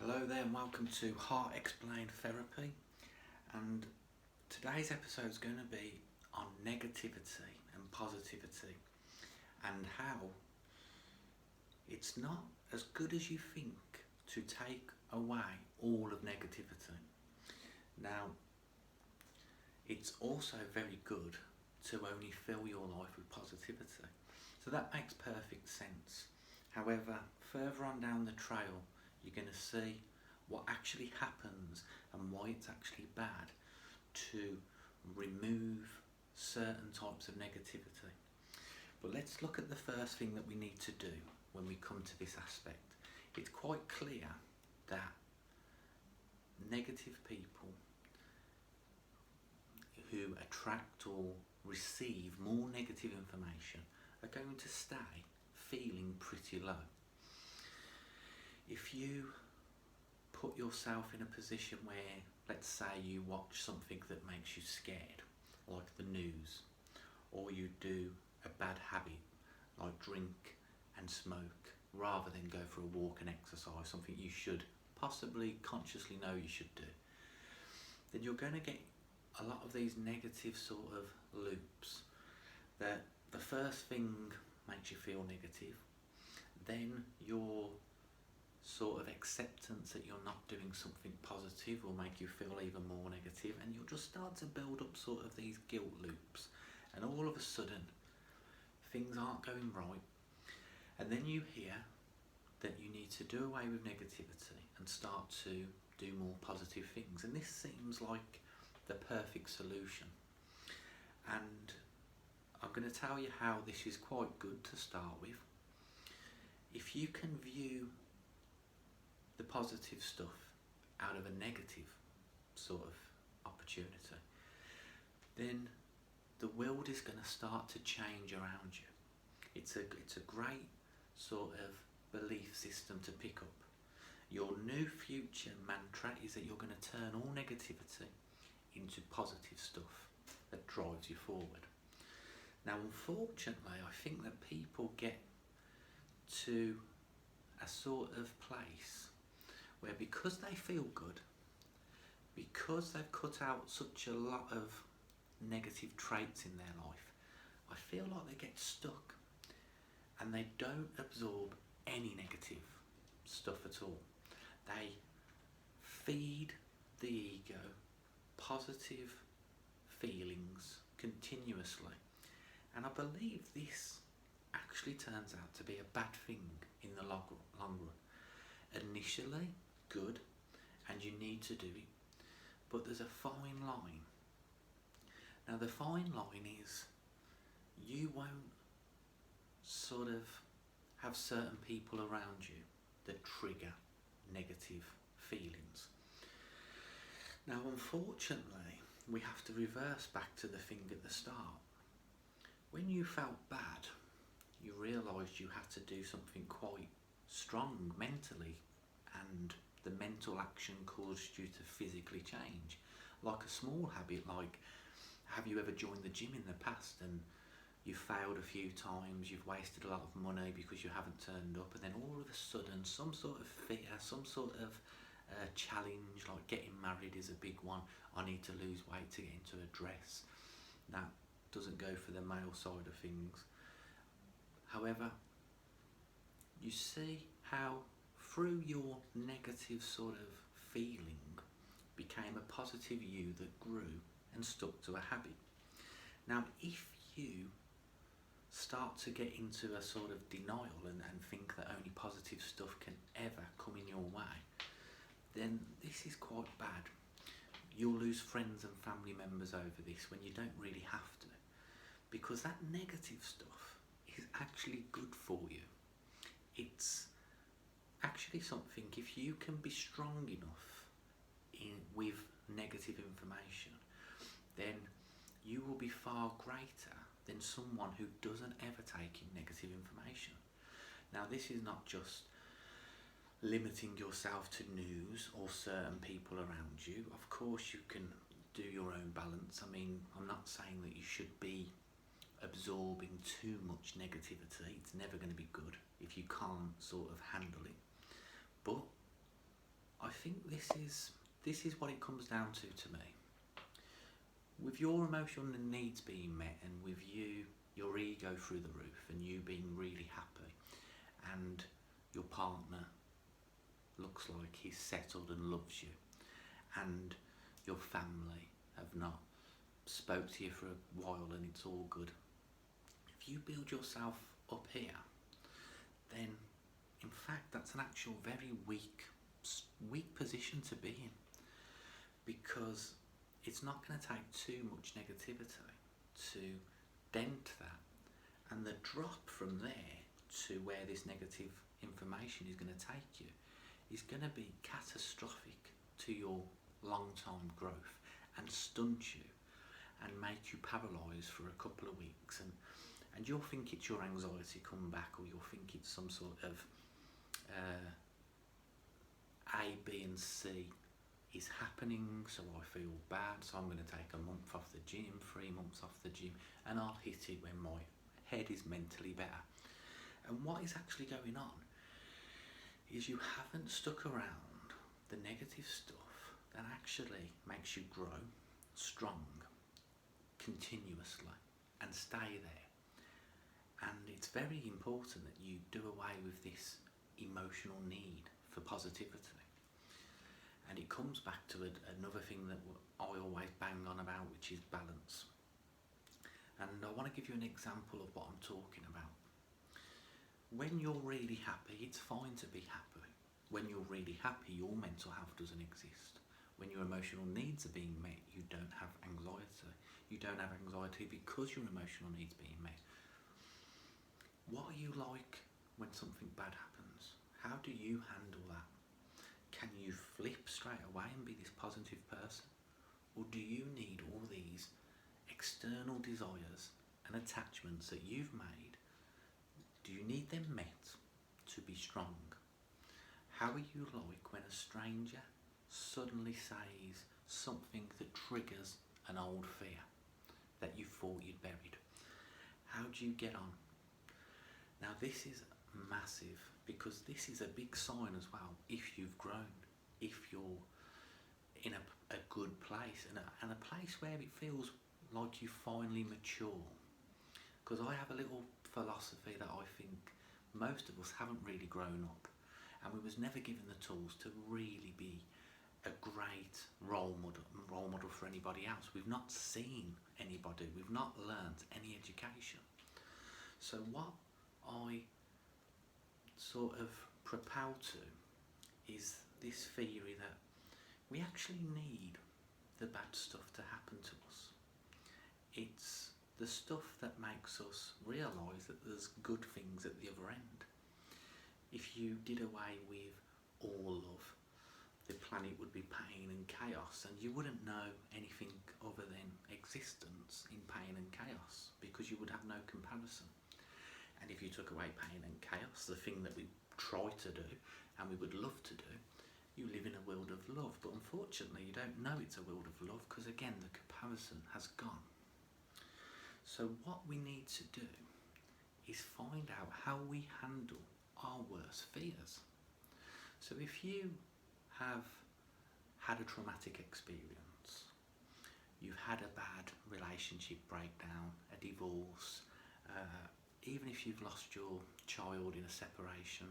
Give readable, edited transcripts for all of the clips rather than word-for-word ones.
Hello there and welcome to Heart Explained Therapy, and today's episode is going to be on negativity and positivity and how it's not as good as you think to take away all of negativity. Now, it's also very good to only fill your life with positivity. So that makes perfect sense. However, further on down the trail, you're going to see what actually happens and why it's actually bad to remove certain types of negativity. But let's look at the first thing that we need to do when we come to this aspect. It's quite clear that negative people who attract or receive more negative information are going to stay feeling pretty low. If you put yourself in a position where, let's say, you watch something that makes you scared, like the news, or you do a bad habit, like drink and smoke, rather than go for a walk and exercise, something you should possibly consciously know you should do, then you're going to get a lot of these negative sort of loops that the first thing makes you feel negative, then your sort of acceptance that you're not doing something positive will make you feel even more negative, and you'll just start to build up sort of these guilt loops, and all of a sudden things aren't going right, and then you hear that you need to do away with negativity and start to do more positive things, and this seems like the perfect solution. And I'm going to tell you how this is quite good to start with. If you can view the positive stuff out of a negative sort of opportunity, then the world is going to start to change around you. It's a great sort of belief system to pick up. Your new future mantra is that you're going to turn all negativity into positive stuff that drives you forward. Now, unfortunately, I think that people get to a sort of place where, because they feel good, because they've cut out such a lot of negative traits in their life, I feel like they get stuck and they don't absorb any negative stuff at all. They feed the ego positive feelings continuously, and I believe this actually turns out to be a bad thing in the long run. Initially good, and you need to do it, but there's a fine line. Now, the fine line is you won't sort of have certain people around you that trigger negative feelings. Now, unfortunately, we have to reverse back to the thing at the start. When you felt bad, you realised you had to do something quite strong mentally, and the mental action caused you to physically change. Like a small habit, like, have you ever joined the gym in the past and you failed a few times, you've wasted a lot of money because you haven't turned up, and then all of a sudden some sort of fear, some sort of challenge, like getting married is a big one. I need to lose weight to get into a dress. That doesn't go for the male side of things. However, you see how through your negative sort of feeling became a positive you that grew and stuck to a habit. Now, if you start to get into a sort of denial and think that only positive stuff can ever come in your way, then this is quite bad. You'll lose friends and family members over this when you don't really have to, because that negative stuff is actually good for you. It's actually something, if you can be strong enough with negative information, then you will be far greater than someone who doesn't ever take in negative information. Now, this is not just limiting yourself to news or certain people around you. Of course, you can do your own balance. I mean, I'm not saying that you should be absorbing too much negativity. It's never going to be good if you can't sort of handle it. But think this is what it comes down to me. With your emotional needs being met, and with your ego through the roof, and you being really happy, and your partner looks like he's settled and loves you, and your family have not spoke to you for a while and it's all good. If you build yourself up here, then in fact that's an actual very weak position to be in, because it's not going to take too much negativity to dent that, and the drop from there to where this negative information is going to take you is going to be catastrophic to your long-term growth and stunt you and make you paralysed for a couple of weeks, and you'll think it's your anxiety coming back, or you'll think it's some sort of A, B and C is happening, so I feel bad, so I'm going to take a month off the gym, 3 months off the gym, and I'll hit it when my head is mentally better. And what is actually going on is you haven't stuck around the negative stuff that actually makes you grow strong continuously and stay there. And it's very important that you do away with this emotional need for positivity. And it comes back to another thing that I always bang on about, which is balance. And I want to give you an example of what I'm talking about. When you're really happy, it's fine to be happy. When you're really happy, your mental health doesn't exist. When your emotional needs are being met, you don't have anxiety. You don't have anxiety because your emotional needs are being met. What are you like when something bad happens? How do you handle that? Can you flip straight away and be this positive person? Or do you need all these external desires and attachments that you've made? Do you need them met to be strong? How are you like when a stranger suddenly says something that triggers an old fear that you thought you'd buried? How do you get on? Now this is massive, because this is a big sign as well if you've grown, if you're in a good place, and a place where it feels like you finally mature. Because I have a little philosophy that I think most of us haven't really grown up, and we was never given the tools to really be a great role model for anybody else. We've not seen anybody, we've not learnt any education. So what I sort of propel to is this theory that we actually need the bad stuff to happen to us. It's the stuff that makes us realise that there's good things at the other end. If you did away with all of the planet would be pain and chaos, and you wouldn't know anything other than existence in pain and chaos, because you would have no comparison. And if you took away pain and chaos, the thing that we try to do and we would love to do, you live in a world of love. But unfortunately you don't know it's a world of love, because again the comparison has gone. So what we need to do is find out how we handle our worst fears. So if you have had a traumatic experience, you've had a bad relationship breakdown, a divorce, even if you've lost your child in a separation,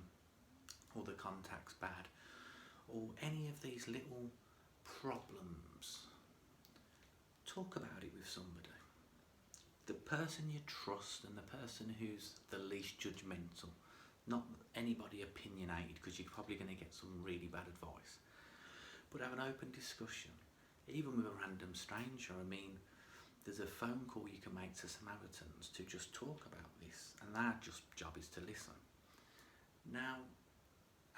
or the contact's bad, or any of these little problems, talk about it with somebody. The person you trust, and the person who's the least judgmental, not anybody opinionated, because you're probably going to get some really bad advice. But have an open discussion, even with a random stranger. I mean, there's a phone call you can make to Samaritans to just talk about this, and their job is to listen. Now,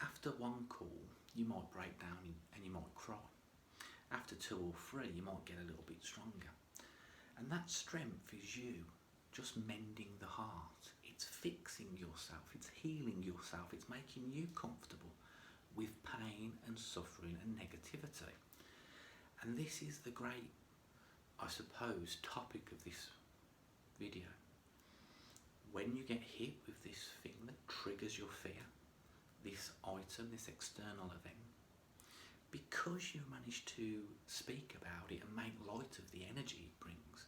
after one call, you might break down and you might cry. After 2 or 3, you might get a little bit stronger. And that strength is you just mending the heart. It's fixing yourself, it's healing yourself, it's making you comfortable with pain and suffering and negativity. And this is the great, I suppose, topic of this video. When you get hit with this thing that triggers your fear, this item, this external event, because you manage to speak about it and make light of the energy it brings,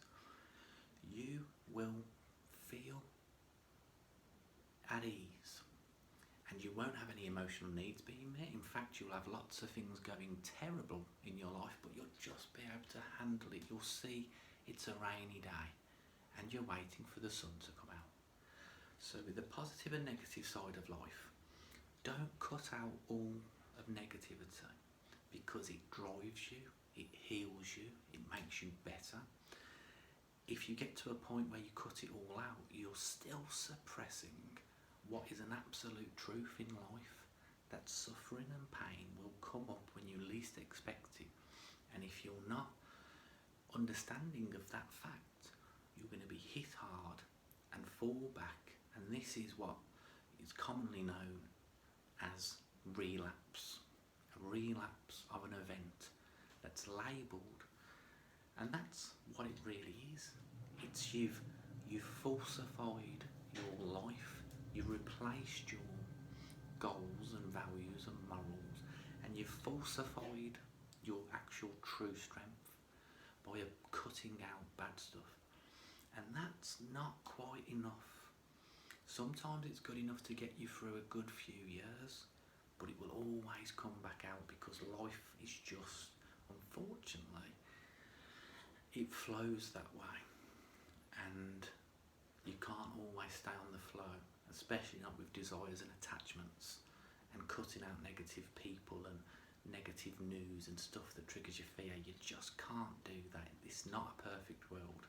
you will feel at ease, and you won't have any emotional needs being met. In fact, you'll have lots of things going terrible in your life, but you'll just be able to handle it. You'll see it's a rainy day and you're waiting for the sun to come out. So with the positive and negative side of life, don't cut out all of negativity, because it drives you, it heals you, it makes you better. If you get to a point where you cut it all out, you're still suppressing what is an absolute truth in life, that suffering and pain will come up when you least expect it. And if you're not understanding of that fact, you're going to be hit hard and fall back. And this is what is commonly known as relapse. A relapse of an event that's labelled, and that's what it really is. It's you've falsified your life, you've replaced your goals and values and morals, and you've falsified your actual true strength by cutting out bad stuff. And that's not quite enough. Sometimes it's good enough to get you through a good few years, but it will always come back out, because life is just, unfortunately, it flows that way, and you can't always stay on the flow, especially not with desires and attachments and cutting out negative people and negative news and stuff that triggers your fear. You just can't do that. It's not a perfect world.